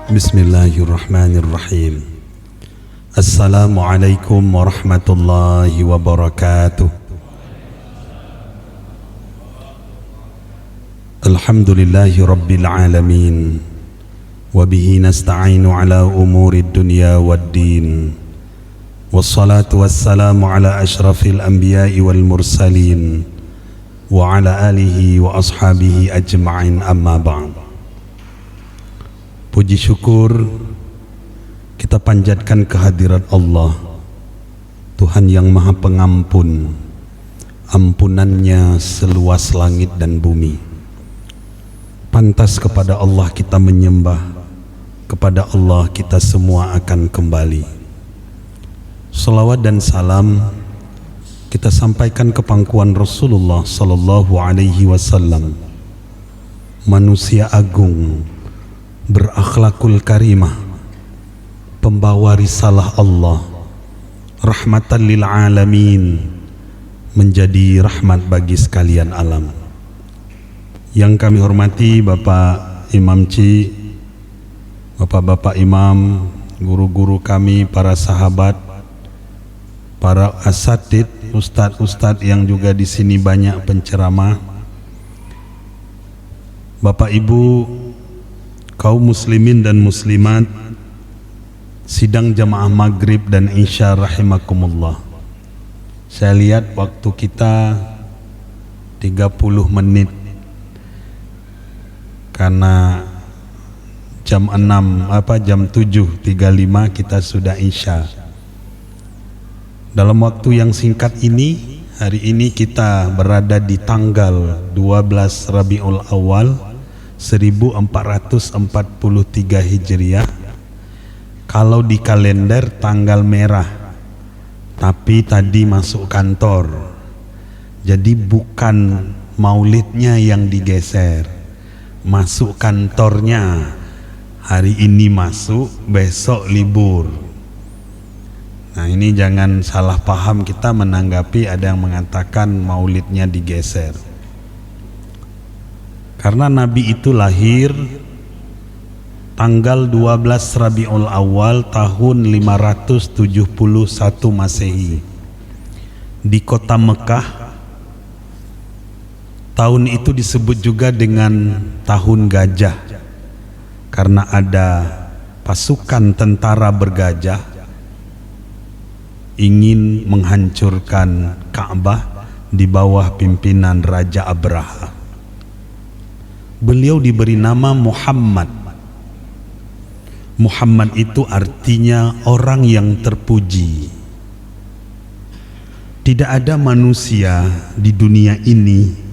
Bismillahirrahmanirrahim. Assalamualaikum warahmatullahi wabarakatuh. Alhamdulillahi rabbil alamin. Wabihi nasta'inu ala umurid dunya waddin. Wassalatu wassalamu ala ashrafil anbiya'i wal mursalin. Wa ala alihi wa ashabihi ajma'in, amma ba'd. Puji syukur kita panjatkan kehadirat Allah, Tuhan yang maha pengampun, ampunannya seluas langit dan bumi. Pantas kepada Allah kita menyembah, kepada Allah kita semua akan kembali. Salawat dan salam kita sampaikan ke pangkuan Rasulullah sallallahu alaihi wasallam, manusia agung, berakhlakul karimah, pembawa risalah Allah, rahmatan lil alamin, menjadi rahmat bagi sekalian alam. Yang kami hormati Bapak Imam Ci, Bapak-bapak imam, guru-guru kami, para sahabat, para asatid, ustadz-ustadz yang juga di sini banyak penceramah, Bapak Ibu, kaum muslimin dan muslimat, sidang jamaah maghrib dan isya rahimakumullah. Saya lihat waktu kita 30 menit karena jam 7.35 kita sudah isya. Dalam waktu yang singkat ini, hari ini kita berada di tanggal 12 Rabiul Awal 1443 Hijriah. Kalau di kalender tanggal merah, tapi tadi masuk kantor, jadi bukan maulidnya yang digeser, masuk kantornya. Hari ini masuk, besok libur. Nah, ini jangan salah paham kita menanggapi ada yang mengatakan maulidnya digeser. Karena Nabi itu lahir tanggal 12 Rabiul Awal tahun 571 Masehi di kota Mekah. Tahun itu disebut juga dengan tahun gajah karena ada pasukan tentara bergajah ingin menghancurkan Ka'bah di bawah pimpinan Raja Abraha. Beliau diberi nama Muhammad. Muhammad itu artinya orang yang terpuji. Tidak ada manusia di dunia ini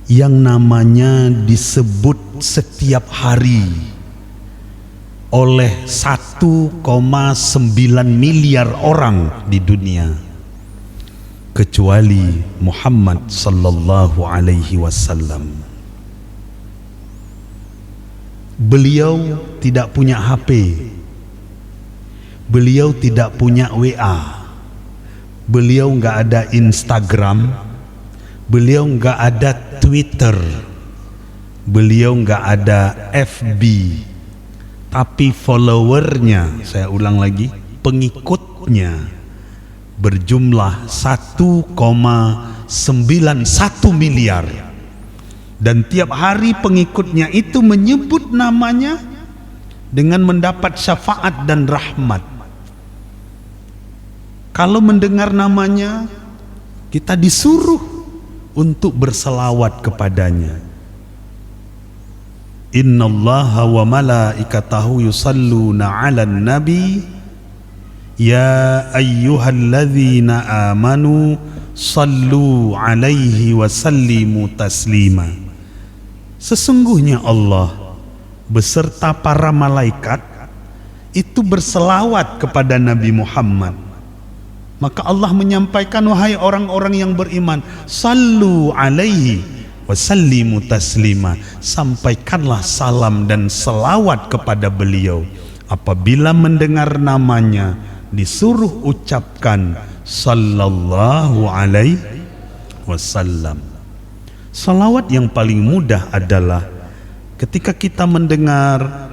yang namanya disebut setiap hari oleh 1,9 miliar orang di dunia kecuali Muhammad sallallahu alaihi wasallam. Beliau tidak punya HP, beliau tidak punya WA, beliau nggak ada Instagram, beliau nggak ada Twitter, beliau nggak ada FB, tapi followernya, saya ulang lagi, pengikutnya berjumlah 1,91 miliar. Dan tiap hari pengikutnya itu menyebut namanya dengan mendapat syafaat dan rahmat. Kalau mendengar namanya, kita disuruh untuk berselawat kepadanya. Innallaha wa malaikatahu yusalluna 'alan nabi ya ayyuhalladzina amanu sallu 'alaihi wa sallimu taslima. Sesungguhnya Allah beserta para malaikat itu berselawat kepada Nabi Muhammad. Maka Allah menyampaikan, wahai orang-orang yang beriman, sallu alaihi, wasallimu taslima, sampaikanlah salam dan selawat kepada beliau. Apabila mendengar namanya disuruh ucapkan sallallahu alaihi wasallam. Salawat yang paling mudah adalah ketika kita mendengar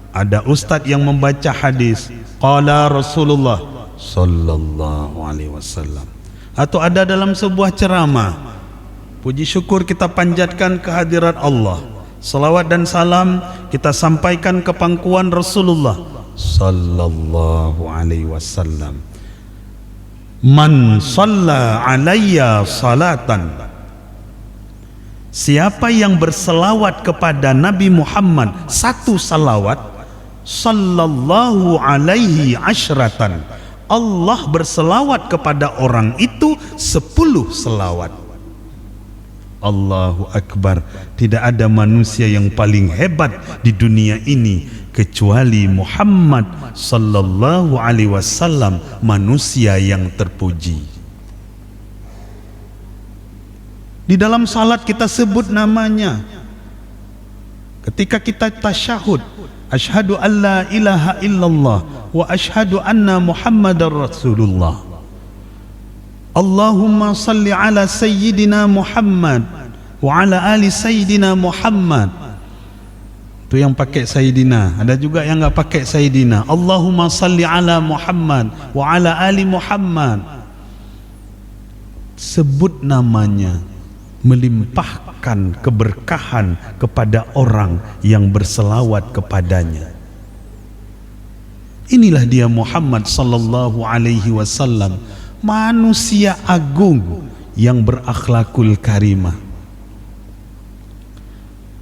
ada ustadz yang membaca hadis, qala Rasulullah sallallahu alaihi wasallam, atau ada dalam sebuah ceramah, puji syukur kita panjatkan kehadirat Allah, salawat dan salam kita sampaikan ke pangkuan Rasulullah sallallahu alaihi wasallam. Man shalla alayya salatan, siapa yang berselawat kepada Nabi Muhammad satu salawat, sallallahu alaihi asyratan, Allah berselawat kepada orang itu 10 selawat. Allahu Akbar. Tidak ada manusia yang paling hebat di dunia ini kecuali Muhammad sallallahu alaihi wasallam, manusia yang terpuji. Di dalam salat kita sebut namanya. Ketika kita tasyahud, asyhadu an la ilaha illallah wa asyhadu anna Muhammadar Rasulullah. Allahumma salli ala sayyidina Muhammad wa ala ali sayyidina Muhammad. Itu yang pakai sayyidina, ada juga yang enggak pakai sayyidina. Allahumma salli ala Muhammad wa ala ali Muhammad. Sebut namanya, melimpahkan keberkahan kepada orang yang berselawat kepadanya. Inilah dia Muhammad sallallahu alaihi wasallam, manusia agung yang berakhlakul karimah.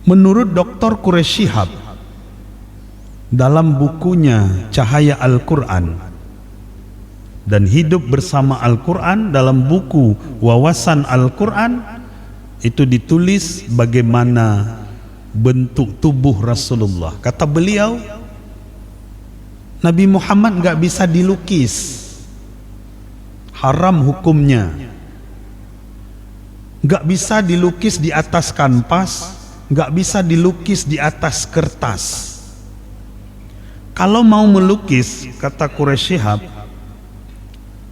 Menurut Dr. Quraish Shihab dalam bukunya Cahaya Al-Quran dan Hidup Bersama Al-Quran, dalam buku Wawasan Al-Quran itu ditulis bagaimana bentuk tubuh Rasulullah. Kata beliau, Nabi Muhammad enggak bisa dilukis, haram hukumnya. Enggak bisa dilukis di atas kanvas, enggak bisa dilukis di atas kertas. Kalau mau melukis, kata Quraish Shihab,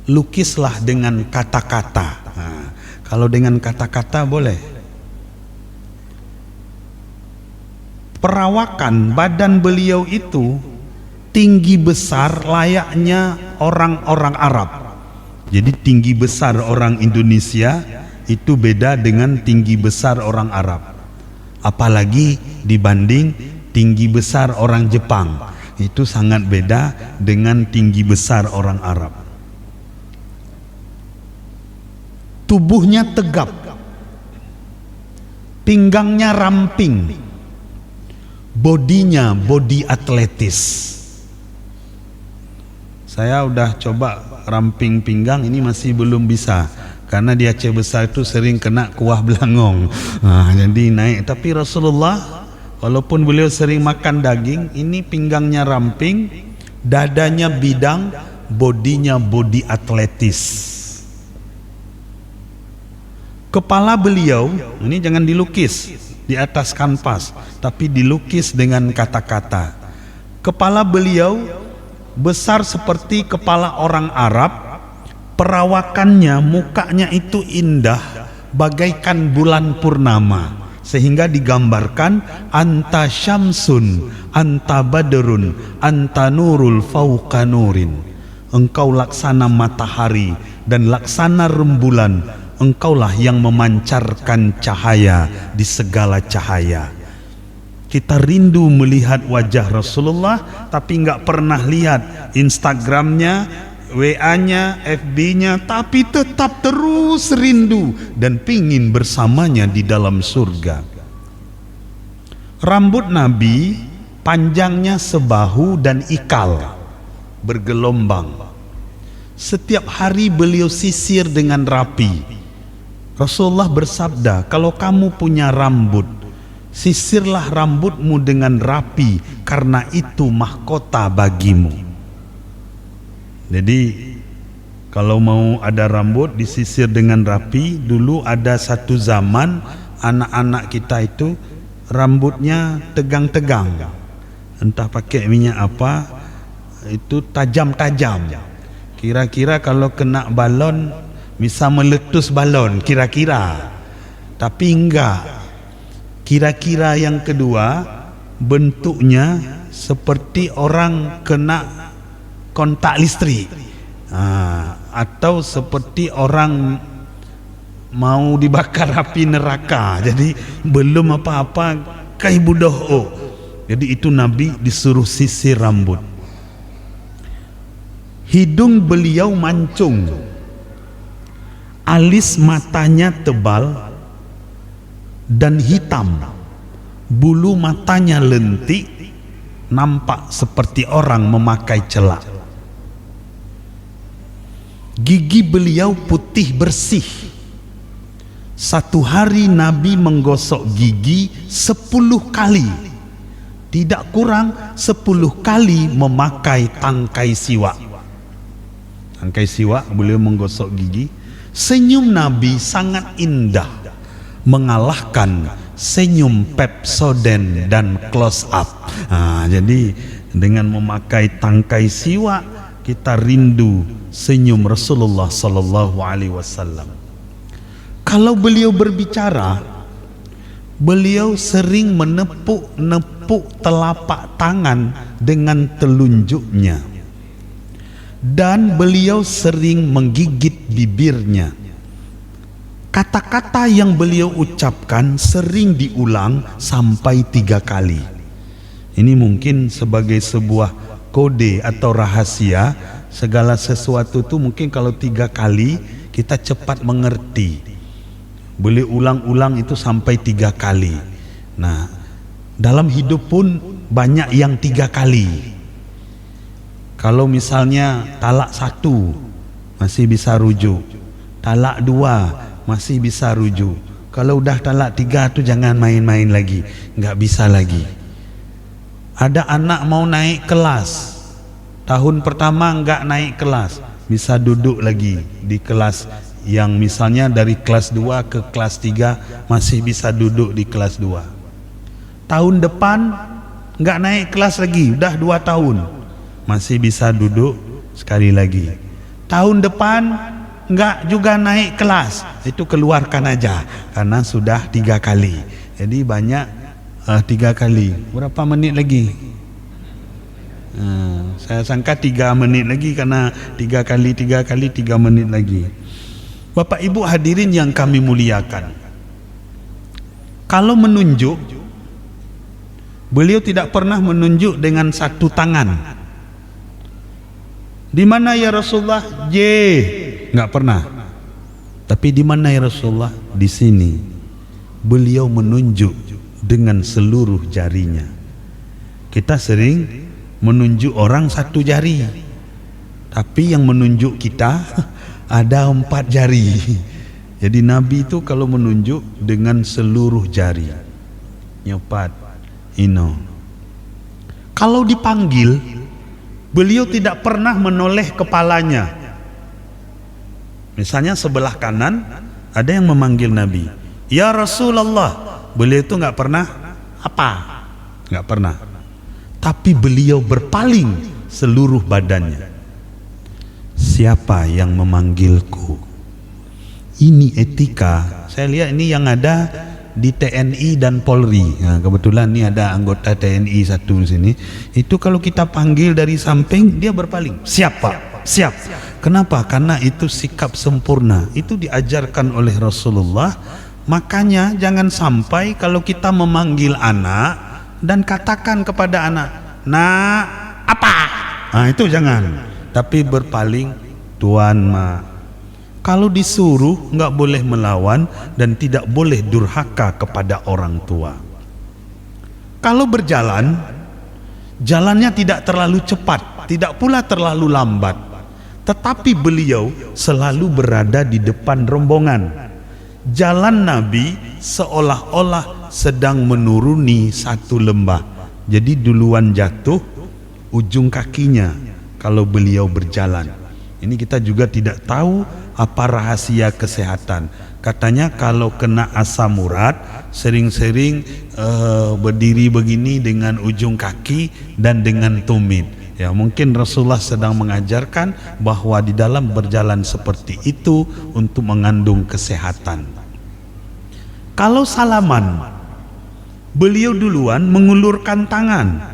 lukislah dengan kata-kata. Nah, kalau dengan kata-kata boleh. Perawakan badan beliau itu tinggi besar layaknya orang-orang Arab. Jadi tinggi besar orang Indonesia itu beda dengan tinggi besar orang Arab. Apalagi dibanding tinggi besar orang Jepang, itu sangat beda dengan tinggi besar orang Arab. Tubuhnya tegap, pinggangnya ramping, bodinya bodi atletis. Saya udah coba ramping pinggang, ini masih belum bisa karena di Aceh Besar itu sering kena kuah belangong. Nah, jadi naik. Tapi Rasulullah walaupun beliau sering makan daging, ini pinggangnya ramping, dadanya bidang, bodinya bodi atletis. Kepala beliau ini jangan dilukis di atas kanvas, tapi dilukis dengan kata-kata. Kepala beliau besar seperti kepala orang Arab, perawakannya, mukanya itu indah bagaikan bulan purnama, sehingga digambarkan anta syamsun, anta badrun, anta nurul fauqa nurin. Engkau laksana matahari dan laksana rembulan, engkaulah yang memancarkan cahaya di segala cahaya. Kita rindu melihat wajah Rasulullah, tapi nggak pernah lihat Instagramnya, WA-nya, FB-nya, tapi tetap terus rindu dan pingin bersamanya di dalam surga. Rambut Nabi panjangnya sebahu dan ikal, bergelombang. Setiap hari beliau sisir dengan rapi. Rasulullah bersabda, kalau kamu punya rambut, sisirlah rambutmu dengan rapi, karena itu mahkota bagimu. Jadi kalau mau ada rambut disisir dengan rapi, dulu ada satu zaman anak-anak kita itu rambutnya tegang-tegang, entah pakai minyak apa, itu tajam-tajam. Kira-kira kalau kena balon bisa meletus balon, kira-kira. Tapi enggak. Kira-kira yang kedua, bentuknya seperti orang kena kontak listrik, atau seperti orang mau dibakar api neraka. Jadi belum apa-apa kai budoh. Jadi itu Nabi disuruh sisir rambut. Hidung beliau mancung, alis matanya tebal dan hitam, bulu matanya lentik, nampak seperti orang memakai celak. Gigi beliau putih bersih. Satu hari Nabi menggosok gigi 10 kali, tidak kurang 10 kali memakai tangkai siwak. Tangkai siwak beliau menggosok gigi. Senyum Nabi sangat indah, mengalahkan senyum Pepsodent dan Close Up. Jadi dengan memakai tangkai siwak kita rindu senyum Rasulullah sallallahu alaihi wasallam. Kalau beliau berbicara, beliau sering menepuk-nepuk telapak tangan dengan telunjuknya, dan beliau sering menggigit bibirnya. Kata-kata yang beliau ucapkan sering diulang sampai 3 kali. Ini mungkin sebagai sebuah kode atau rahasia. Segala sesuatu itu mungkin kalau 3 kali kita cepat mengerti. Boleh ulang-ulang itu sampai 3 kali. Nah, dalam hidup pun banyak yang 3 kali. Kalau misalnya talak 1 masih bisa rujuk, talak 2 masih bisa rujuk. Kalau udah talak 3 tu jangan main-main lagi, nggak bisa lagi. Ada anak mau naik kelas, tahun pertama nggak naik kelas, bisa duduk lagi di kelas yang misalnya dari kelas 2 ke kelas 3 masih bisa duduk di kelas 2. Tahun depan nggak naik kelas lagi, udah 2 tahun masih bisa duduk sekali lagi. Tahun depan nggak juga naik kelas, itu keluarkan aja karena sudah 3 kali. Jadi banyak 3 kali. Berapa menit lagi? Saya sangka 3 menit lagi karena 3 kali 3 menit lagi. Bapak Ibu hadirin yang kami muliakan, kalau menunjuk, beliau tidak pernah menunjuk dengan 1 tangan. Di mana ya Rasulullah? Nggak pernah. Tapi di mana ya Rasulullah? Di sini. Beliau menunjuk dengan seluruh jarinya. Kita sering menunjuk orang 1 jari, tapi yang menunjuk kita ada 4 jari. Jadi Nabi itu kalau menunjuk dengan seluruh jari. Nyopat, Kalau dipanggil, beliau tidak pernah menoleh kepalanya. Misalnya sebelah kanan ada yang memanggil Nabi, ya Rasulullah, beliau itu nggak pernah nggak pernah. Tapi beliau berpaling seluruh badannya. Siapa yang memanggilku? Ini etika. Saya lihat ini yang ada di TNI dan Polri. Nah, kebetulan ini ada anggota TNI satu di sini. Itu kalau kita panggil dari samping, dia berpaling. Siap Pak, siap. Kenapa? Karena itu sikap sempurna. Itu diajarkan oleh Rasulullah. Makanya jangan sampai kalau kita memanggil anak dan katakan kepada anak, nak apa? Nah, itu jangan. Tapi berpaling, tuan ma. Kalau disuruh nggak boleh melawan dan tidak boleh durhaka kepada orang tua. Kalau berjalan, jalannya tidak terlalu cepat, tidak pula terlalu lambat. Tetapi beliau selalu berada di depan rombongan. Jalan Nabi seolah-olah sedang menuruni satu lembah. Jadi duluan jatuh ujung kakinya kalau beliau berjalan. Ini kita juga tidak tahu apa rahasia kesehatan. Katanya kalau kena asam urat sering-sering berdiri begini dengan ujung kaki dan dengan tumit. Ya, mungkin Rasulullah sedang mengajarkan bahwa di dalam berjalan seperti itu untuk mengandung kesehatan. Kalau salaman, beliau duluan mengulurkan tangan,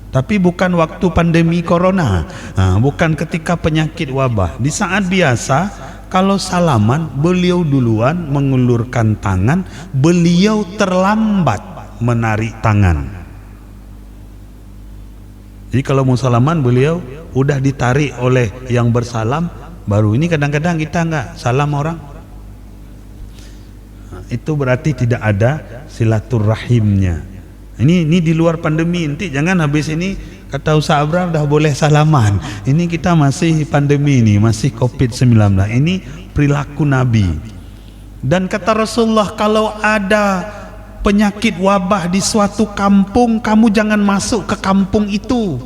tapi bukan waktu pandemi corona, bukan ketika penyakit wabah. Di saat biasa, kalau salaman, beliau duluan mengulurkan tangan, beliau terlambat menarik tangan. Jadi kalau mau salaman, beliau udah ditarik oleh yang bersalam, baru. Ini kadang-kadang kita enggak salam orang, itu berarti tidak ada silaturahimnya. Ini di luar pandemi, nanti jangan habis ini kata Ustaz Abrar dah boleh salaman. Ini kita masih pandemi ini, masih COVID-19. Ini perilaku Nabi. Dan kata Rasulullah, kalau ada penyakit wabah di suatu kampung, kamu jangan masuk ke kampung itu.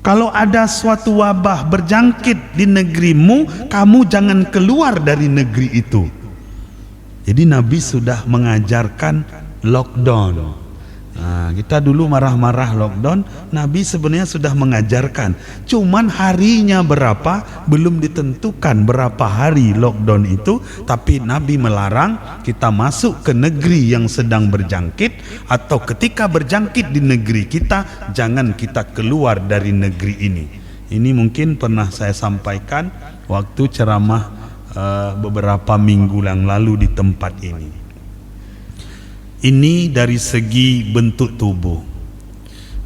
Kalau ada suatu wabah berjangkit di negerimu, kamu jangan keluar dari negeri itu. Jadi Nabi sudah mengajarkan lockdown. Kita dulu marah-marah lockdown, Nabi sebenarnya sudah mengajarkan. Cuman harinya berapa belum ditentukan, berapa hari lockdown itu, tapi Nabi melarang kita masuk ke negeri yang sedang berjangkit, atau ketika berjangkit di negeri kita, jangan kita keluar dari negeri ini. Ini mungkin pernah saya sampaikan waktu ceramah beberapa minggu yang lalu di tempat ini. Ini dari segi bentuk tubuh.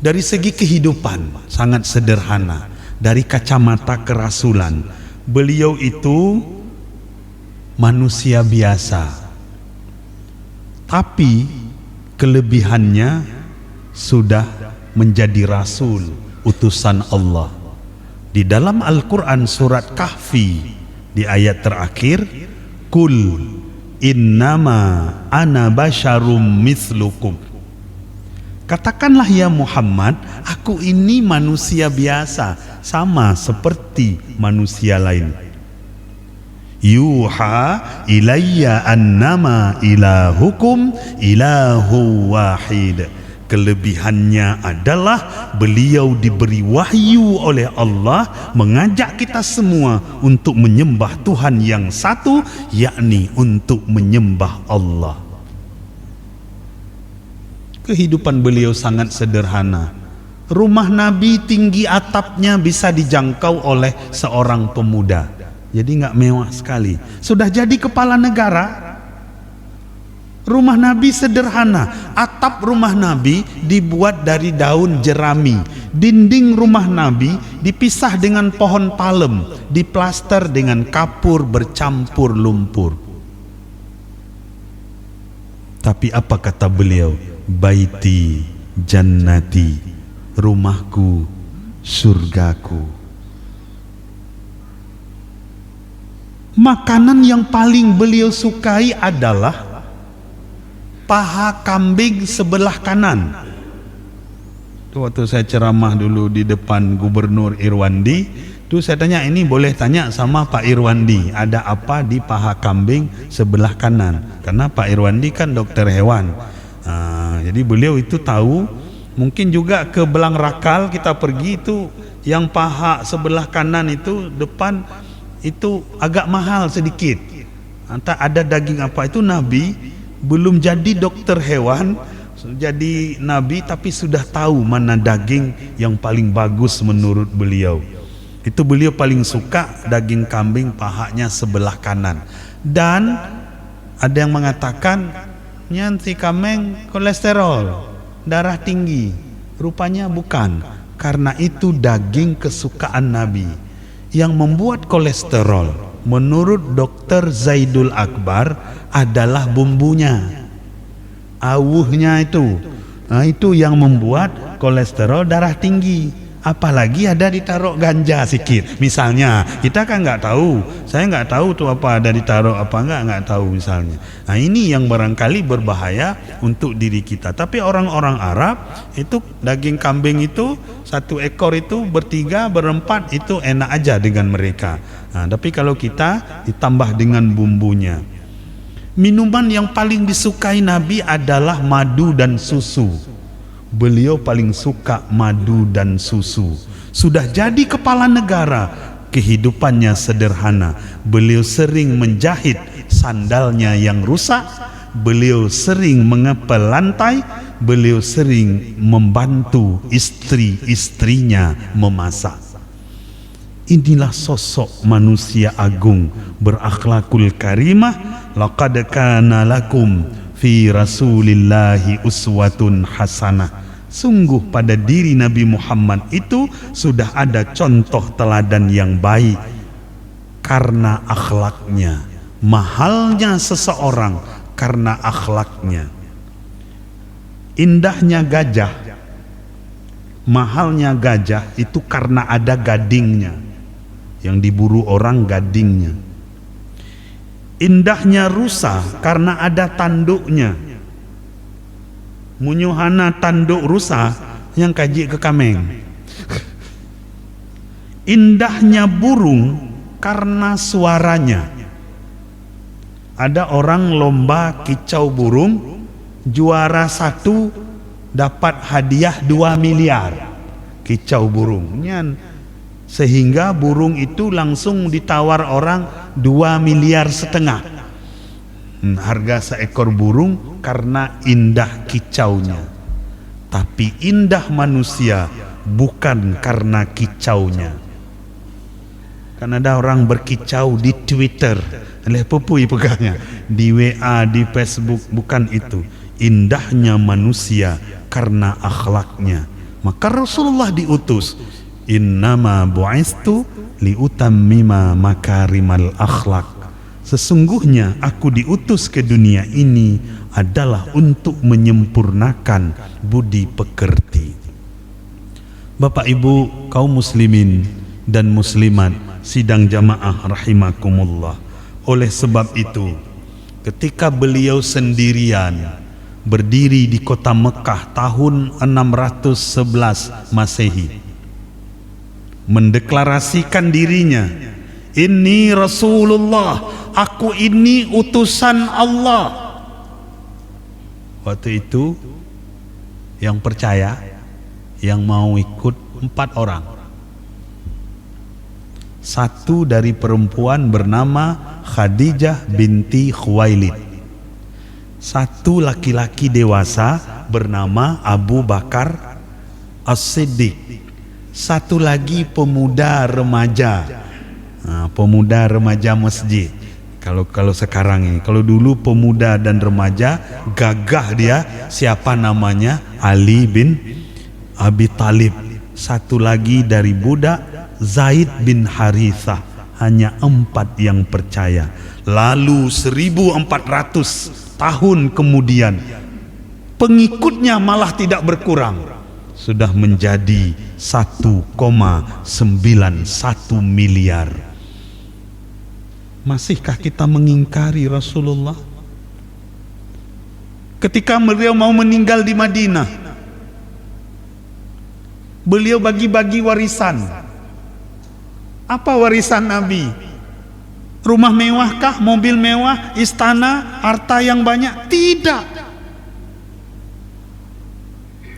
Dari segi kehidupan sangat sederhana. Dari kacamata kerasulan, beliau itu manusia biasa, tapi kelebihannya sudah menjadi rasul, utusan Allah. Di dalam Al-Quran surat Kahfi di ayat terakhir, Kul innama ana basyarum mislukum. Katakanlah ya Muhammad, aku ini manusia biasa, sama seperti manusia lain. Yuha ilayya annama ilahukum ilahu wahid. Kelebihannya adalah beliau diberi wahyu oleh Allah mengajak kita semua untuk menyembah Tuhan yang satu, yakni untuk menyembah Allah. Kehidupan beliau sangat sederhana. Rumah Nabi tinggi atapnya bisa dijangkau oleh seorang pemuda. Jadi nggak mewah sekali. Sudah jadi kepala negara. Rumah Nabi sederhana. Atap rumah Nabi dibuat dari daun jerami. Dinding rumah Nabi dipisah dengan pohon palem, diplaster dengan kapur bercampur lumpur. Tapi apa kata beliau? Baiti jannati, rumahku surgaku. Makanan yang paling beliau sukai adalah paha kambing sebelah kanan. Itu waktu saya ceramah dulu di depan Gubernur Irwandi, itu saya tanya, ini boleh tanya sama Pak Irwandi, ada apa di paha kambing sebelah kanan? Karena Pak Irwandi kan dokter hewan. Jadi beliau itu tahu. Mungkin juga ke Belang Rakal kita pergi, itu yang paha sebelah kanan itu depan itu agak mahal sedikit. Entah ada daging apa. Itu Nabi belum jadi dokter hewan, jadi Nabi, tapi sudah tahu mana daging yang paling bagus menurut beliau. Itu beliau paling suka daging kambing pahanya sebelah kanan. Dan ada yang mengatakan nyanti kambing kolesterol, darah tinggi. Rupanya bukan, karena itu daging kesukaan Nabi. Yang membuat kolesterol menurut Dr. Zaidul Akbar adalah bumbunya, awuhnya itu. Itu yang membuat kolesterol, darah tinggi. apalagi ada ditaruh ganja sikit misalnya. Kita kan nggak tahu, saya nggak tahu tuh apa ada ditaruh apa nggak tahu misalnya. Nah ini yang barangkali berbahaya untuk diri kita. Tapi orang-orang Arab itu daging kambing itu 1 ekor itu bertiga berempat itu enak aja dengan mereka. Nah, tapi kalau kita ditambah dengan bumbunya. Minuman yang paling disukai Nabi adalah madu dan susu. Beliau paling suka madu dan susu. Sudah jadi kepala negara, kehidupannya sederhana. Beliau sering menjahit sandalnya yang rusak. Beliau sering mengepel lantai. Beliau sering membantu istri-istrinya memasak. Inilah sosok manusia agung berakhlakul karimah. Laqad kana lakum fi rasulillahi uswatun hasanah. Sungguh pada diri Nabi Muhammad itu sudah ada contoh teladan yang baik karena akhlaknya. Mahalnya seseorang karena akhlaknya. Indahnya gajah, mahalnya gajah itu karena ada gadingnya. Yang diburu orang gadingnya. Indahnya rusa karena ada tanduknya. Munyuhana tanduk rusa yang kaji ke kameng. Indahnya burung karena suaranya. Ada orang lomba kicau burung, juara 1 dapat hadiah 2 miliar kicau burung. Sehingga burung itu langsung ditawar orang 2,5 miliar. Harga seekor burung karena indah kicaunya. Tapi indah manusia bukan karena kicaunya. Kan ada orang berkicau di Twitter, pupui pegangnya, di WA, di Facebook, bukan itu. Indahnya manusia karena akhlaknya. Maka Rasulullah diutus, innama bu'istu liutammima makarimal akhlak. Sesungguhnya aku diutus ke dunia ini adalah untuk menyempurnakan budi pekerti. Bapak Ibu kaum muslimin dan muslimat sidang jamaah rahimakumullah. Oleh sebab itu, ketika beliau sendirian berdiri di kota Mekah tahun 611 Masehi, mendeklarasikan dirinya, ini Rasulullah, aku ini utusan Allah. Waktu itu yang percaya, yang mau ikut 4 orang. 1 dari perempuan bernama Khadijah binti Khuwailid. 1 laki-laki dewasa bernama Abu Bakar As-Siddiq. 1 lagi pemuda remaja, pemuda remaja masjid. Kalau sekarang ini, kalau dulu pemuda dan remaja gagah dia, siapa namanya? Ali bin Abi Talib. 1 lagi dari budak Zaid bin Harithah. Hanya 4 yang percaya. Lalu 1400 tahun kemudian pengikutnya malah tidak berkurang, sudah menjadi 1,91 miliar. Masihkah kita mengingkari Rasulullah? Ketika beliau mau meninggal di Madinah, beliau bagi-bagi warisan. Apa warisan Nabi? Rumah mewahkah? Mobil mewah? Istana? Harta yang banyak? Tidak.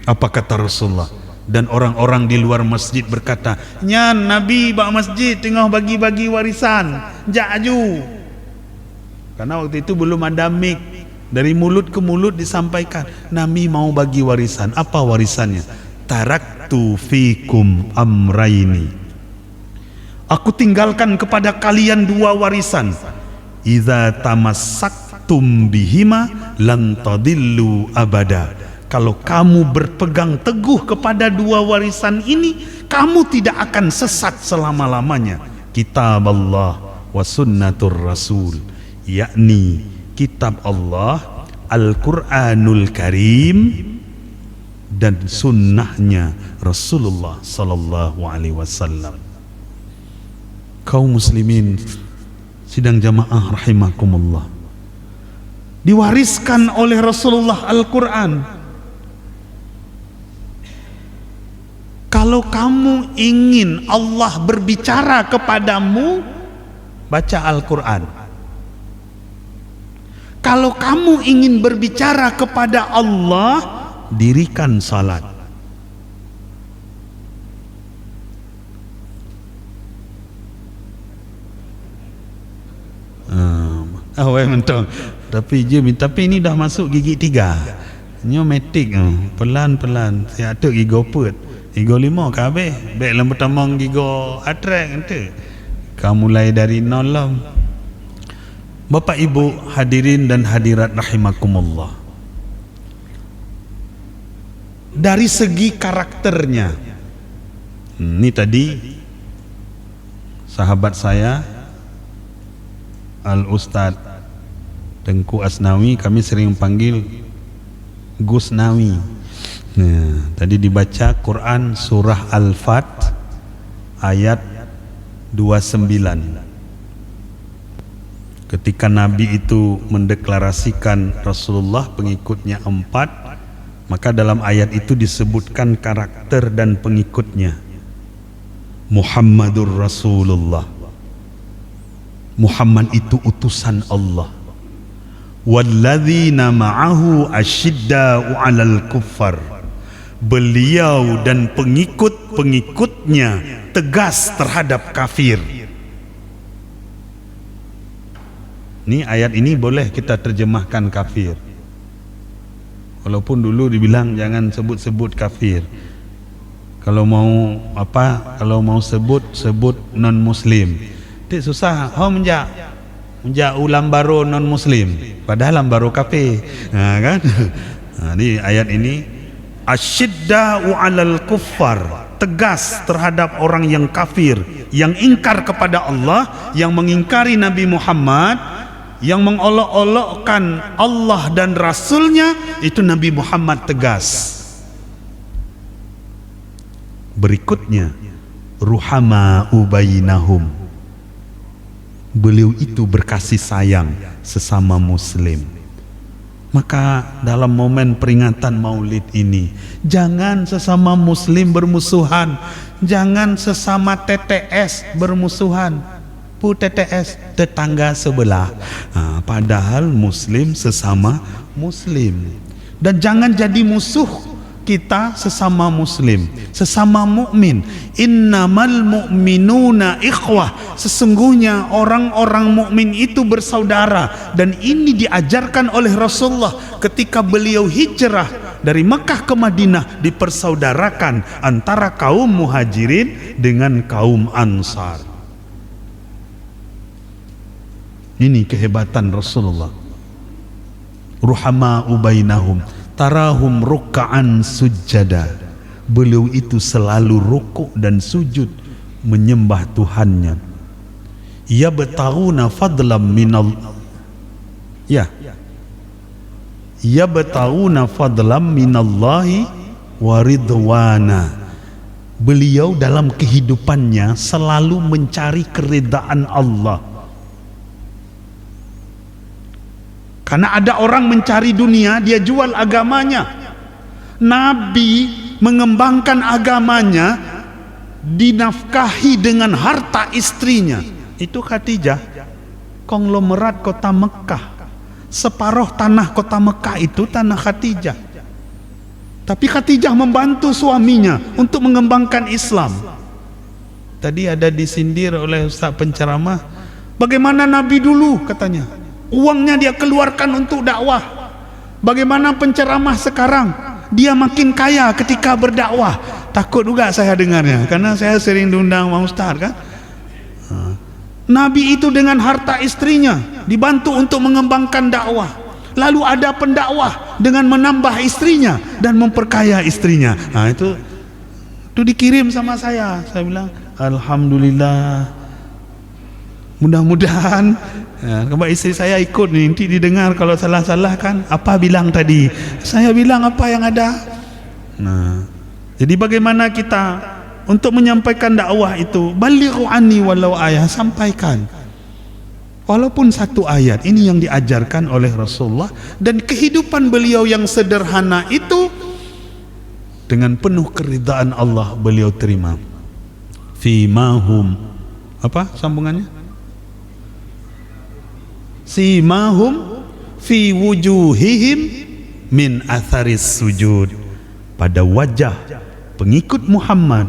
Apa kata Rasulullah? Dan orang-orang di luar masjid berkata, nyan Nabi bak masjid tengah bagi-bagi warisan, jaju. Karena waktu itu belum ada mic, dari mulut ke mulut disampaikan, Nabi mau bagi warisan. Apa warisannya? Taraktu fikum amraini, aku tinggalkan kepada kalian 2 warisan. Idza tamassaktum bihima lan tadillu abada. Kalau kamu berpegang teguh kepada 2 warisan ini, kamu tidak akan sesat selama-lamanya. Kitab Allah wa sunnatur Rasul, yakni kitab Allah Al-Quranul Karim dan sunnahnya Rasulullah sallallahu alaihi wasallam. Kaum muslimin sidang jamaah rahimakumullah, diwariskan oleh Rasulullah Al-Quran. Kalau kamu ingin Allah berbicara kepadamu, baca Al-Quran. Kalau kamu ingin berbicara kepada Allah, dirikan salat. Mentong. Tapi ini dah masuk gigi 3. Nyomatik pelan-pelan. Saya atuk gigi 4. Gigi 5 ke habis. Baik lam pertama gigi atrak ente. Kamu mulai dari nol lah. Bapak Ibu hadirin dan hadirat rahimakumullah. Dari segi karakternya. Ini tadi sahabat saya Al-Ustadz Tengku Asnawi, kami sering panggil Gus Nawi. Nah, tadi dibaca Quran surah Al-Fat ayat 29. Ketika Nabi itu mendeklarasikan Rasulullah pengikutnya 4, maka dalam ayat itu disebutkan karakter dan pengikutnya. Muhammadur Rasulullah. Muhammad itu utusan Allah. Walladzina ma'ahu asyidda'u 'alal kuffar. Beliau dan pengikut-pengikutnya tegas terhadap kafir. Ini ayat ini boleh kita terjemahkan kafir. Walaupun dulu dibilang jangan sebut-sebut kafir. Kalau mau sebut non muslim. Itu susah. Menjak ulam baru non muslim, padahal baru kafir. Kan? Ini ayat ini asyidda'u 'alal kuffar, tegas terhadap orang yang kafir, yang ingkar kepada Allah, yang mengingkari Nabi Muhammad, yang mengolok-olokkan Allah dan Rasulnya, itu Nabi Muhammad tegas. Berikutnya ruhama'u bainahum. Beliau itu berkasih sayang sesama muslim. Maka dalam momen peringatan Maulid ini, jangan sesama muslim bermusuhan, jangan sesama TTS bermusuhan. TTS tetangga sebelah. Padahal muslim sesama muslim. Dan jangan jadi musuh kita sesama muslim, sesama mukmin. Innamal mu'minuna ikhwah. Sesungguhnya orang-orang mukmin itu bersaudara, dan ini diajarkan oleh Rasulullah ketika beliau hijrah dari Mekah ke Madinah, dipersaudarakan antara kaum muhajirin dengan kaum ansar. Ini kehebatan Rasulullah. Ruhama'u bainahum, tarahum ruk'an sujada. Beliau itu selalu rukuk dan sujud menyembah Tuhannya. Yabtaghuna fadlam minal yabtaghuna fadlam minallahi wa ridwana. Beliau dalam kehidupannya selalu mencari keridaan Allah. Karena ada orang mencari dunia, dia jual agamanya. Nabi mengembangkan agamanya dinafkahi dengan harta istrinya. Itu Khadijah, konglomerat kota Mekah. Separuh tanah kota Mekah itu tanah Khadijah. Tapi Khadijah membantu suaminya untuk mengembangkan Islam. Tadi ada disindir oleh Ustaz penceramah, bagaimana Nabi dulu katanya, uangnya dia keluarkan untuk dakwah. Bagaimana penceramah sekarang, dia makin kaya ketika berdakwah. Takut juga saya dengarnya, karena saya sering diundang sama Ustaz kan. Nabi itu dengan harta istrinya dibantu untuk mengembangkan dakwah. Lalu ada pendakwah dengan menambah istrinya dan memperkaya istrinya. Itu dikirim sama saya. Saya bilang alhamdulillah, mudah-mudahan kalau istri saya ikut nih, nanti didengar kalau salah-salah kan, apa bilang tadi? Saya bilang apa yang ada. Nah, jadi bagaimana kita untuk menyampaikan dakwah itu? Balighu anni walau ayah, sampaikan walaupun satu ayat. Ini yang diajarkan oleh Rasulullah, dan kehidupan beliau yang sederhana itu dengan penuh keridhaan Allah beliau terima. Fimahum, apa sambungannya? Simahum fi wujuhihim min atharis sujud. Pada wajah pengikut Muhammad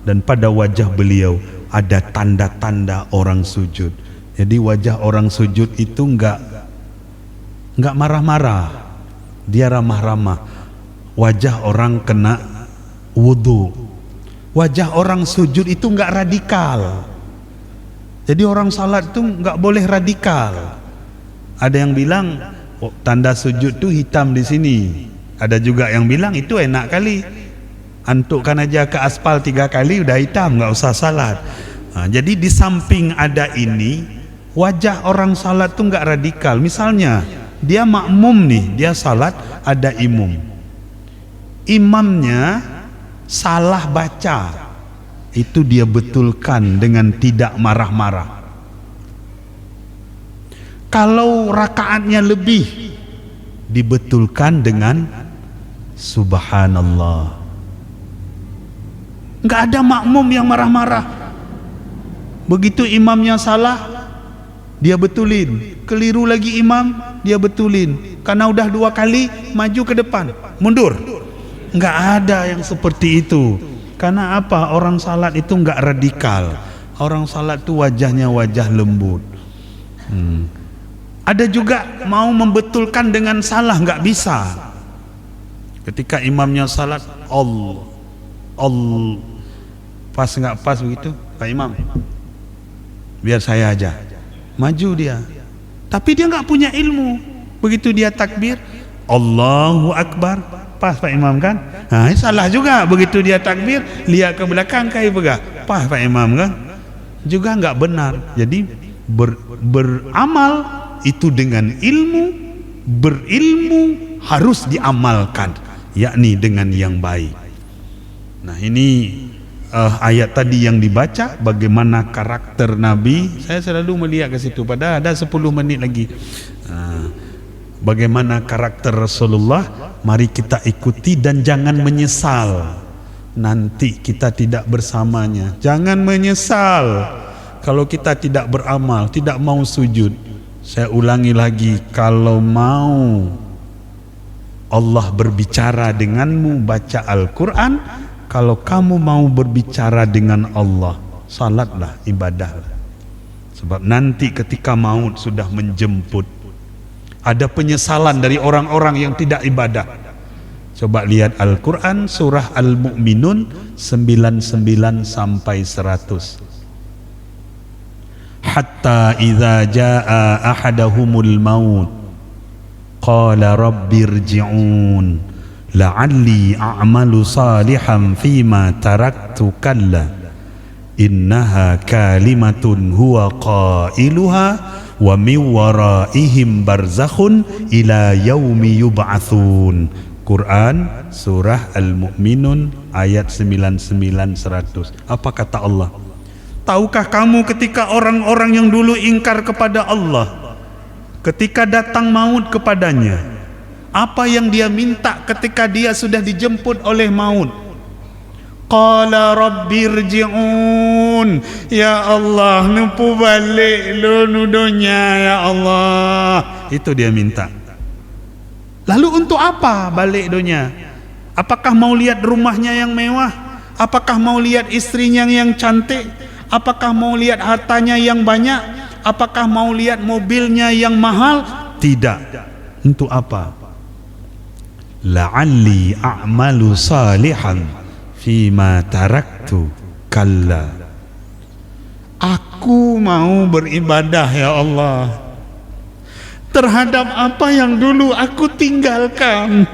dan pada wajah beliau ada tanda-tanda orang sujud. Jadi wajah orang sujud itu enggak marah-marah, dia ramah-ramah. Wajah orang kena wudu. Wajah orang sujud itu enggak radikal. Jadi orang salat itu enggak boleh radikal. Ada yang bilang tanda sujud itu hitam di sini. Ada juga yang bilang itu enak kali, antukkan aja ke aspal 3 kali udah hitam, enggak usah salat. Jadi di samping ada ini, wajah orang salat itu enggak radikal. Misalnya dia makmum nih, dia salat, ada imamnya salah baca, itu dia betulkan dengan tidak marah-marah. Kalau rakaatnya lebih, dibetulkan dengan subhanallah. Enggak ada makmum yang marah-marah. Begitu imamnya salah, dia betulin. Keliru lagi imam, dia betulin. Karena udah 2 kali, maju ke depan, mundur. Enggak ada yang seperti itu. Karena apa? Orang salat itu enggak radikal. Orang salat itu wajahnya wajah lembut. Ada juga mau membetulkan dengan salah, enggak bisa. Ketika imamnya salat, Allah pas enggak pas begitu, Pak Imam, biar saya aja. Maju dia, tapi dia nggak punya ilmu. Begitu dia takbir, Allahu Akbar, pas Pak Imam kan? Nah, salah juga. Begitu dia takbir, lihat ke belakang kayak begah, pas Pak Imam kan? Juga nggak benar. Jadi beramal itu dengan ilmu, berilmu harus diamalkan, yakni dengan yang baik. Nah, ini ayat tadi yang dibaca, bagaimana karakter Nabi. Saya selalu melihat ke situ, padahal ada 10 menit lagi. Bagaimana karakter Rasulullah, mari kita ikuti dan jangan menyesal nanti kita tidak bersamanya. Jangan menyesal kalau kita tidak beramal, tidak mau sujud. Saya ulangi lagi, kalau mau Allah berbicara denganmu, baca Al-Quran. Kalau kamu mau berbicara dengan Allah, salatlah, ibadahlah. Sebab nanti ketika maut sudah menjemput, ada penyesalan dari orang-orang yang tidak ibadah. Coba lihat Al-Quran surah Al-Mu'minun 99 sampai 100. Hatta idza jaa ahadahumul maut qala rabbirji'un la'alli a'malu salihan fima taraktu kalla innaha kalimatun huwa qailuha wa min waraihim barzakhun ila yaumi yub'atsun. Quran surah Al-Mu'minun ayat 99-100. Apa kata Allah? Tahukah kamu ketika orang-orang yang dulu ingkar kepada Allah, ketika datang maut kepadanya, apa yang dia minta ketika dia sudah dijemput oleh maut? Qala rabbirji'un, ya Allah, nupu balik lu nudunya, ya Allah. Itu dia minta. Lalu untuk apa balik dunia? Apakah mau lihat rumahnya yang mewah? Apakah mau lihat istrinya yang cantik? Apakah mau lihat hartanya yang banyak? Apakah mau lihat mobilnya yang mahal? Tidak. Untuk apa? La'alli a'malu salihan fima taraktu kalla. Aku mau beribadah, ya Allah, terhadap apa yang dulu aku tinggalkan.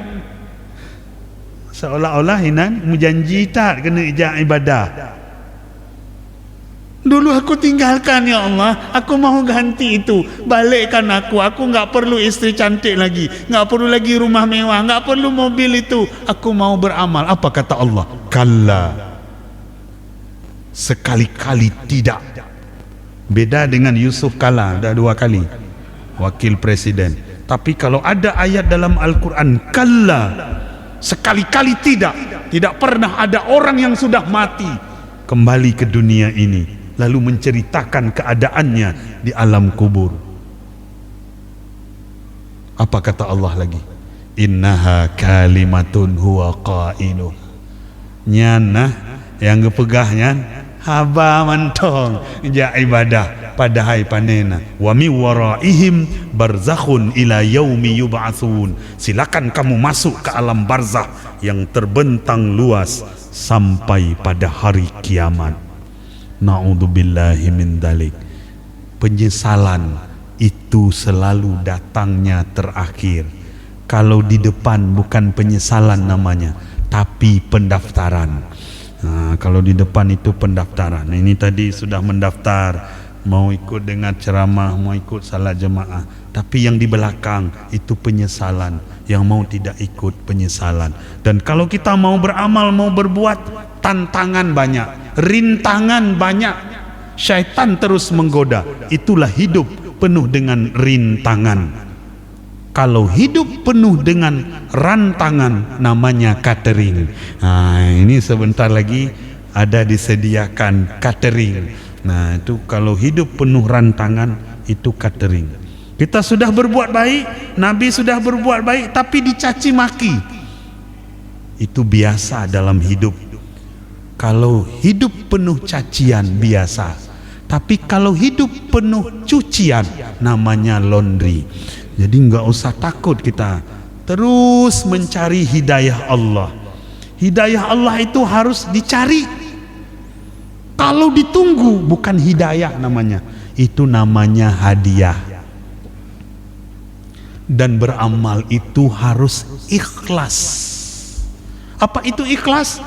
Seolah-olah inan menjanji tak kena ijak ibadah. Dulu aku tinggalkan ya Allah, aku mau ganti itu, balikkan aku nggak perlu istri cantik lagi, nggak perlu lagi rumah mewah, nggak perlu mobil itu, aku mau beramal. Apa kata Allah? Kalla, sekali-kali tidak. Beda dengan Yusuf Kala, dah 2 kali wakil presiden. Tapi kalau ada ayat dalam Al-Quran kalla, sekali-kali tidak pernah ada orang yang sudah mati kembali ke dunia ini lalu menceritakan keadaannya di alam kubur. Apa kata Allah lagi? Innaha kalimatun huwa qailuh. Nyana yang gepegahnya haba mantong ja ibadah padahai panena wa mi waraihim barzakhun ila yaumi yub'atsun. Silakan kamu masuk ke alam barzakh yang terbentang luas sampai pada hari kiamat. Na'udzubillahi min dalik. Penyesalan itu selalu datangnya terakhir. Kalau di depan bukan penyesalan namanya, tapi pendaftaran. Nah, kalau di depan itu pendaftaran. Nah, ini tadi sudah mendaftar, mau ikut dengar ceramah, mau ikut salat jemaah. Tapi yang di belakang itu penyesalan. Yang mau tidak ikut penyesalan. Dan kalau kita mau beramal, mau berbuat, tantangan banyak, rintangan banyak, syaitan terus menggoda. Itulah hidup penuh dengan rintangan. Kalau hidup penuh dengan rantangan, namanya catering. Nah, ini sebentar lagi ada disediakan catering. Nah, itu kalau hidup penuh rantangan, itu catering. Kita sudah berbuat baik, Nabi sudah berbuat baik, tapi dicaci maki. Itu biasa dalam hidup. Kalau hidup penuh cacian biasa, tapi kalau hidup penuh cucian, namanya laundry. Jadi nggak usah takut, kita terus mencari hidayah Allah. Hidayah Allah itu harus dicari. Kalau ditunggu bukan hidayah namanya, itu namanya hadiah. Dan beramal itu harus ikhlas. Apa itu ikhlas?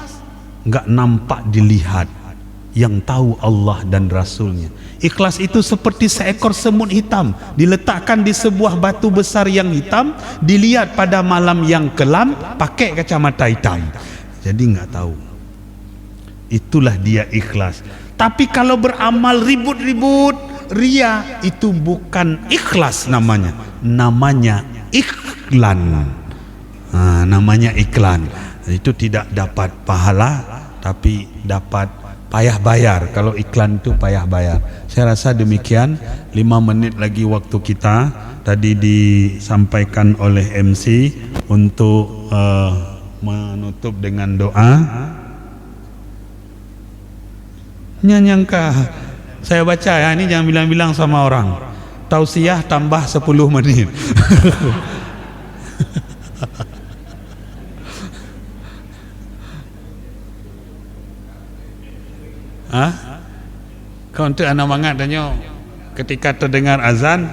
Nggak nampak dilihat, yang tahu Allah dan Rasulnya. Ikhlas itu seperti seekor semut hitam diletakkan di sebuah batu besar yang hitam, dilihat pada malam yang kelam, pakai kacamata hitam, jadi nggak tahu. Itulah dia ikhlas. Tapi kalau beramal ribut-ribut, ria, itu bukan ikhlas namanya, namanya iklan. Nah, namanya iklan. Itu tidak dapat pahala, tapi dapat payah bayar. Kalau iklan itu payah bayar. Saya rasa demikian. 5 menit lagi waktu kita. Tadi disampaikan oleh MC untuk menutup dengan doa. Nyangka saya baca ya, ini jangan bilang-bilang sama orang. Tausiah tambah 10 menit. Kau untuk anak mangat tanya, ketika terdengar azan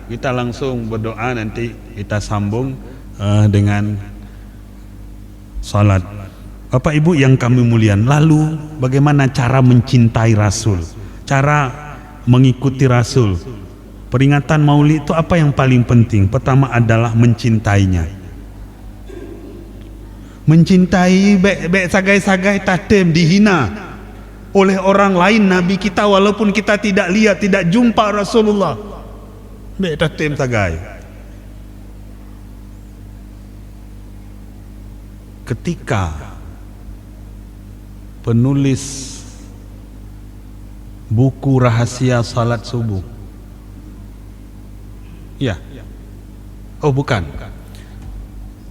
kita langsung berdoa, nanti kita sambung dengan salat. Bapak Ibu yang kami muliakan, lalu bagaimana cara mencintai Rasul, cara mengikuti Rasul? Peringatan Maulid itu apa yang paling penting? Pertama adalah mencintainya. Mencintai baik sagai-sagai tatem dihina oleh orang lain, Nabi kita, walaupun kita tidak lihat, tidak jumpa Rasulullah, baik tatem sagai. Ketika penulis buku rahasia salat subuh, ya, oh bukan,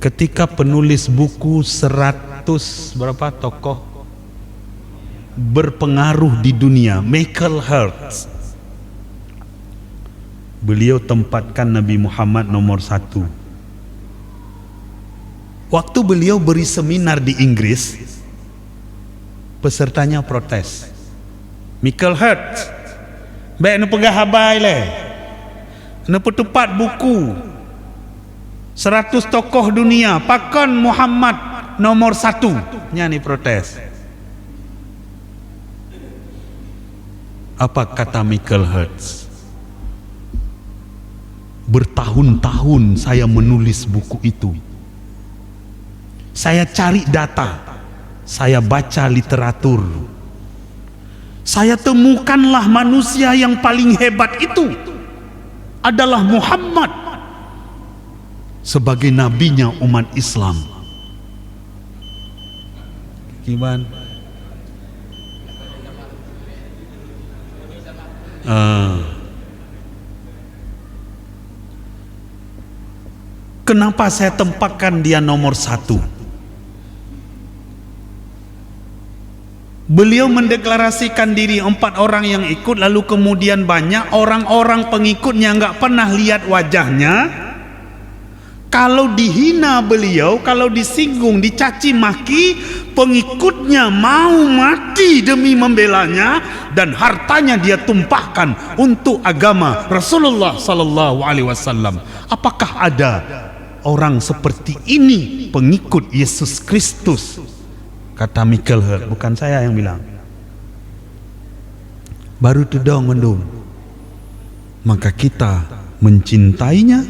ketika penulis buku 100 berapa tokoh berpengaruh di dunia, Michael Hertz, beliau tempatkan Nabi Muhammad nomor 1. Waktu beliau beri seminar di Inggris, pesertanya protes. Michael Hertz, baik nu pegah habai le, nu petupat buku 100 tokoh dunia, pakan Muhammad nomor 1, nyani protes. Apa kata Michael Hertz? Bertahun-tahun saya menulis buku itu. Saya cari data, saya baca literatur. Saya temukanlah manusia yang paling hebat itu adalah Muhammad sebagai nabinya umat Islam. Gimana? Kenapa saya tempatkan dia nomor satu? Beliau mendeklarasikan diri 4 orang yang ikut, lalu kemudian banyak orang-orang pengikutnya nggak pernah lihat wajahnya. Kalau dihina beliau, kalau disinggung, dicaci maki, pengikutnya mau mati demi membelanya, dan hartanya dia tumpahkan untuk agama Rasulullah sallallahu alaihi wasallam. Apakah ada orang seperti ini pengikut Yesus Kristus? Kata Michael Hertz, bukan saya yang bilang. Baru tudong mendung. Maka kita mencintainya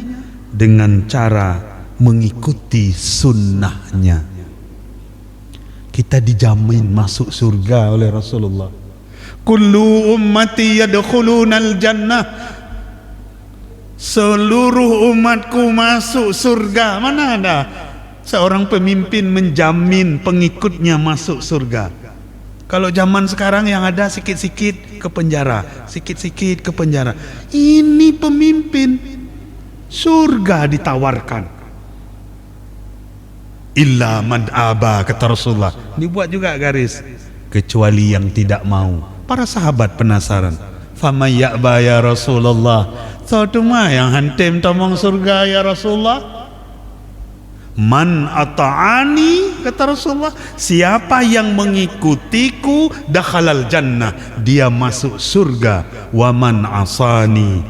dengan cara mengikuti sunnahnya. Kita dijamin masuk surga oleh Rasulullah. Kullu ummati yadkhulunal jannah. Seluruh umatku masuk surga. Mana ada seorang pemimpin menjamin pengikutnya masuk surga? Kalau zaman sekarang yang ada sikit-sikit ke penjara, sikit-sikit ke penjara. Ini pemimpin, surga ditawarkan. Illa man aba, kata Rasulullah. Dibuat juga garis, kecuali yang tidak mau. Para sahabat penasaran. Famay ya'ba ya Rasulullah. Satu mah yang hantem tomong surga ya Rasulullah. Man ata'ani, kata Rasulullah, siapa yang mengikutiku dakhalal jannah, dia masuk surga. Wa man asani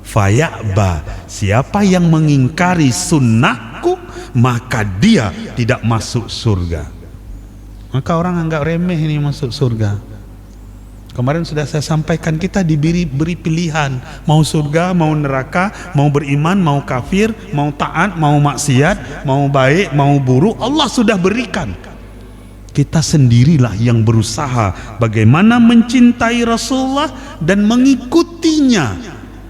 faya'ba, siapa yang mengingkari sunnahku, maka dia tidak masuk surga. Maka orang anggap remeh ini masuk surga. Kemarin sudah saya sampaikan, kita beri pilihan, mau surga, mau neraka, mau beriman, mau kafir, mau taat, mau maksiat, mau baik, mau buruk. Allah sudah berikan. Kita sendirilah yang berusaha bagaimana mencintai Rasulullah dan mengikutinya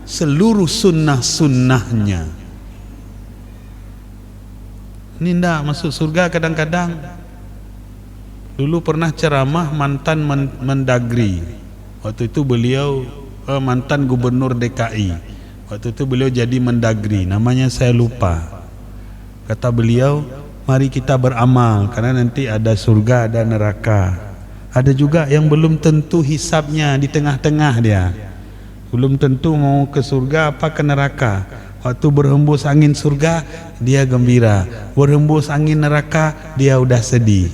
seluruh sunnah-sunnahnya. Ini ndak masuk surga kadang-kadang. Dulu pernah ceramah mantan Mendagri. Waktu itu beliau mantan gubernur DKI. Waktu itu beliau jadi Mendagri. Namanya saya lupa. Kata beliau, mari kita beramal karena nanti ada surga, ada neraka. Ada juga yang belum tentu hisabnya, di tengah-tengah dia. Belum tentu mau ke surga apa ke neraka. Waktu berhembus angin surga, dia gembira. Berhembus angin neraka, dia udah sedih.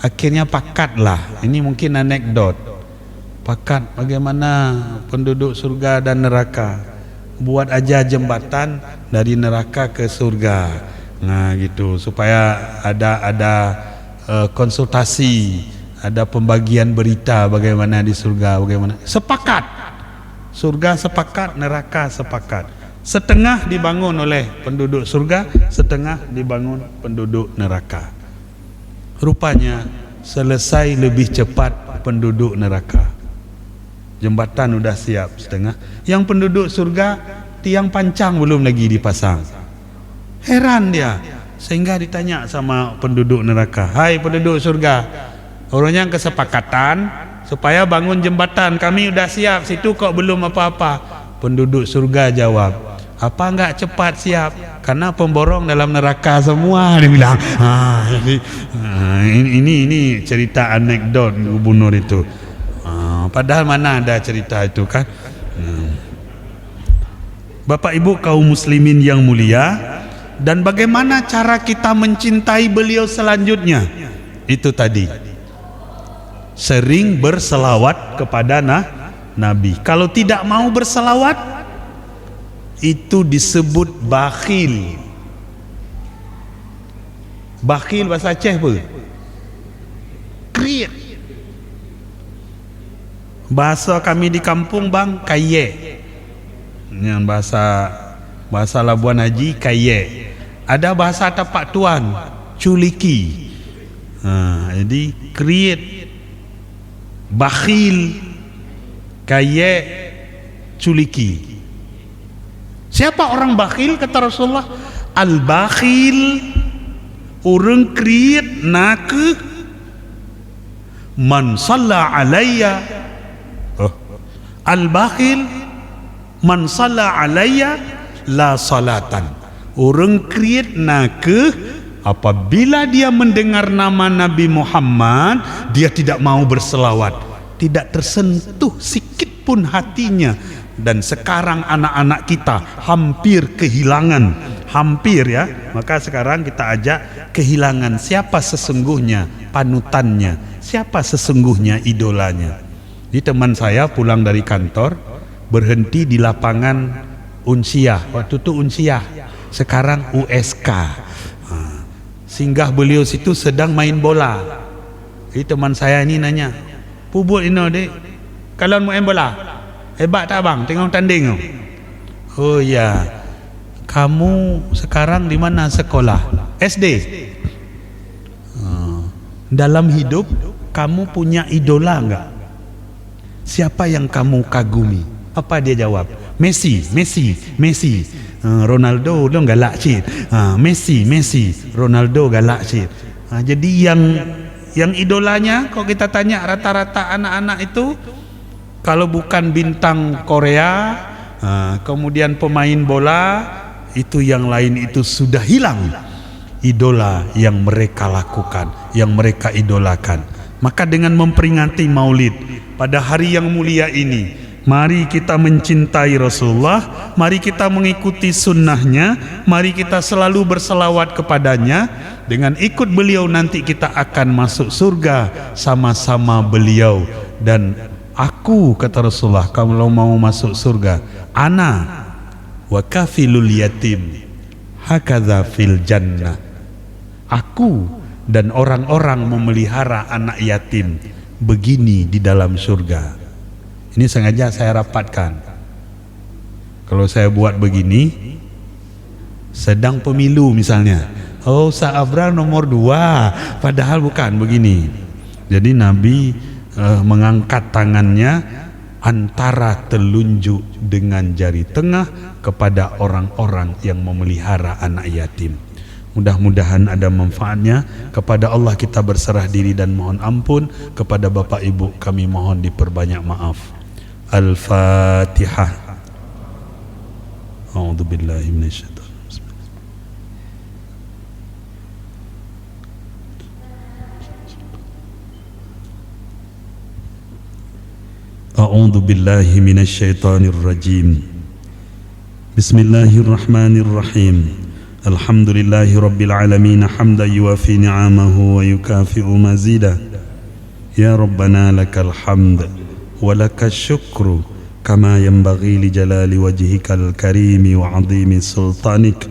Akhirnya pakatlah, ini mungkin anekdot. Pakat bagaimana penduduk surga dan neraka. Buat aja jembatan dari neraka ke surga. Nah gitu, supaya ada konsultasi, ada pembagian berita bagaimana di surga, bagaimana. Sepakat. Surga sepakat, neraka sepakat. Setengah dibangun oleh penduduk surga, setengah dibangun penduduk neraka. Rupanya selesai lebih cepat penduduk neraka. Jembatan udah siap setengah. Yang penduduk surga tiang pancang belum lagi dipasang. Heran dia, sehingga ditanya sama penduduk neraka, hai penduduk surga, orangnya kesepakatan supaya bangun jembatan, kami udah siap, situ kok belum apa-apa. Penduduk surga jawab, apa enggak cepat siap? Karena pemborong dalam neraka semua, dia bilang. Ini cerita anekdot gubernur itu. Padahal mana ada cerita itu kan? Bapak Ibu kaum muslimin yang mulia, dan bagaimana cara kita mencintai beliau selanjutnya? Itu tadi. Sering berselawat kepada Nabi. Kalau tidak mau berselawat, itu disebut bakhil. Bakhil bahasa Aceh apa? Kriit. Bahasa kami di kampung bang, kaye. Yang bahasa Labuan Haji, kaye. Ada bahasa tapak tuan, culiki. Jadi create, bakhil, kaye, culiki. Siapa orang bakhil kata Rasulullah? Al-bakhil, orang create nak man salla alayya. Al-bakhil man salla alayya la salatan. Orang create nak apabila dia mendengar nama Nabi Muhammad, dia tidak mau berselawat, tidak tersentuh sikit pun hatinya. Dan sekarang anak-anak kita hampir kehilangan, hampir ya. Maka sekarang kita ajak kehilangan siapa sesungguhnya panutannya, siapa sesungguhnya idolanya. Di teman saya pulang dari kantor, berhenti di lapangan Unsiah. Waktu itu Unsiah, sekarang USK. Singgah beliau situ sedang main bola. Jadi teman saya ini nanya, "Pubut ini dek, kalau mau main bola, hebat tak bang? Tengok tanding." "Oh ya, kamu sekarang di mana sekolah?" "SD." "Dalam hidup kamu punya idola enggak? Siapa yang kamu kagumi?" Apa dia jawab? Messi. Ronaldo dong galak cik. Messi, Ronaldo galak cik. Jadi yang idolanya, kalau kita tanya rata-rata anak-anak itu, kalau bukan bintang Korea, kemudian pemain bola, itu yang lain itu sudah hilang idola yang mereka lakukan, yang mereka idolakan. Maka dengan memperingati Maulid pada hari yang mulia ini, mari kita mencintai Rasulullah, mari kita mengikuti sunnahnya, mari kita selalu berselawat kepadanya. Dengan ikut beliau nanti kita akan masuk surga sama-sama beliau. Dan aku, kata Rasulullah, kalau mau masuk surga, ana wa kafilul yatim hakadha fil jannah. Aku dan orang-orang memelihara anak yatim begini di dalam surga. Ini sengaja saya rapatkan. Kalau saya buat begini, sedang pemilu misalnya, oh Ustaz Abrar nomor 2, padahal bukan begini. Jadi Nabi mengangkat tangannya antara telunjuk dengan jari tengah kepada orang-orang yang memelihara anak yatim. Mudah-mudahan ada manfaatnya. Kepada Allah kita berserah diri dan mohon ampun. Kepada Bapak Ibu kami mohon diperbanyak maaf. Al-Fatihah. A'udzubillahi minasyaitonir rajim. A'udzubillahi minasyaitonir rajim. Bismillahirrahmanirrahim. Alhamdulillahi rabbil alamin hamdan yuwafi ni'amahu wa yukafi'u mazida. Ya Rabbana lakal hamd wa lakal syukru kama yanbaghi li jalali wajhikal karimi wa 'azimi sultanik.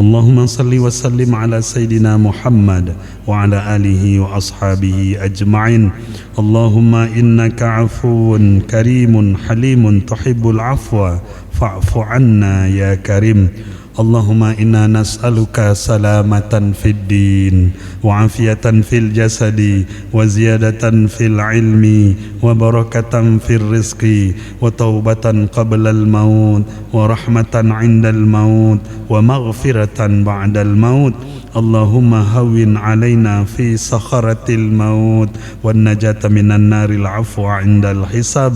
Allahumma salli wa sallim ala Sayyidina Muhammad wa ala alihi wa ashabihi ajma'in. Allahumma innaka afuun karimun halimun tuhibbul afwa fa'fu anna ya karim. Allahumma inna nas'aluka salamatan fid din wa afiyatan fil jasadi wa ziyadatan fil ilmi wa barakatan fil rizqi wa taubatan qabla al maut wa rahmatan 'inda al maut wa maghfiratan ba'da al maut. Allahumma hawwin 'alaina fi sakharatil maut wan najata minan naril 'afwa 'indal hisab.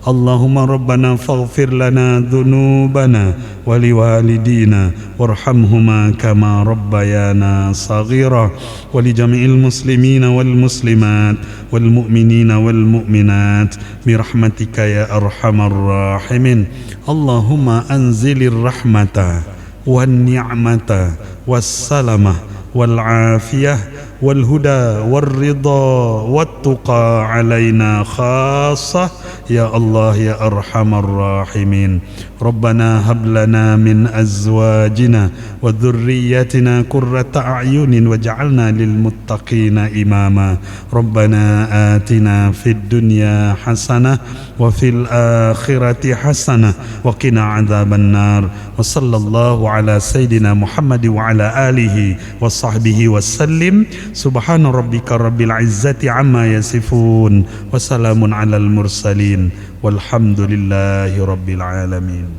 Allahumma rabbana faghfir lana dhunubana wa liwalidina warhamhuma kama rabbayana saghira wa li jami'il muslimina wal muslimat wal mu'minina wal mu'minat bi rahmatika ya arhamar rahimin. Allahumma anzilir rahmata wan ni'mata was salamah wal afiyah wal huda wal ridha wat tuqa alaina khassah ya Allah ya arhamar rahimin. Rabbana hab lana min azwajina wa dhurriyyatina qurrata a'yunin waj'alna lil muttaqina imama. Rabbana atina fid dunya hasanah wa fil akhirati hasanah wa qina adzaban nar. Wa sallallahu ala sayyidina Muhammad wa ala alihi wa sahbihi wa sallim. Subhana rabbika rabbil izzati amma yasifun wa salamun alal mursalin walhamdulillahi rabbil alamin.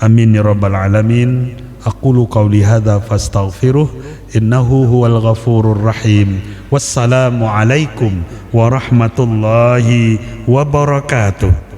Amin ya rabbal alamin. Aqulu qawli hadza fastaghfiruh innahu huwal ghafurur rahim. Wassalamu alaikum warahmatullahi wabarakatuh.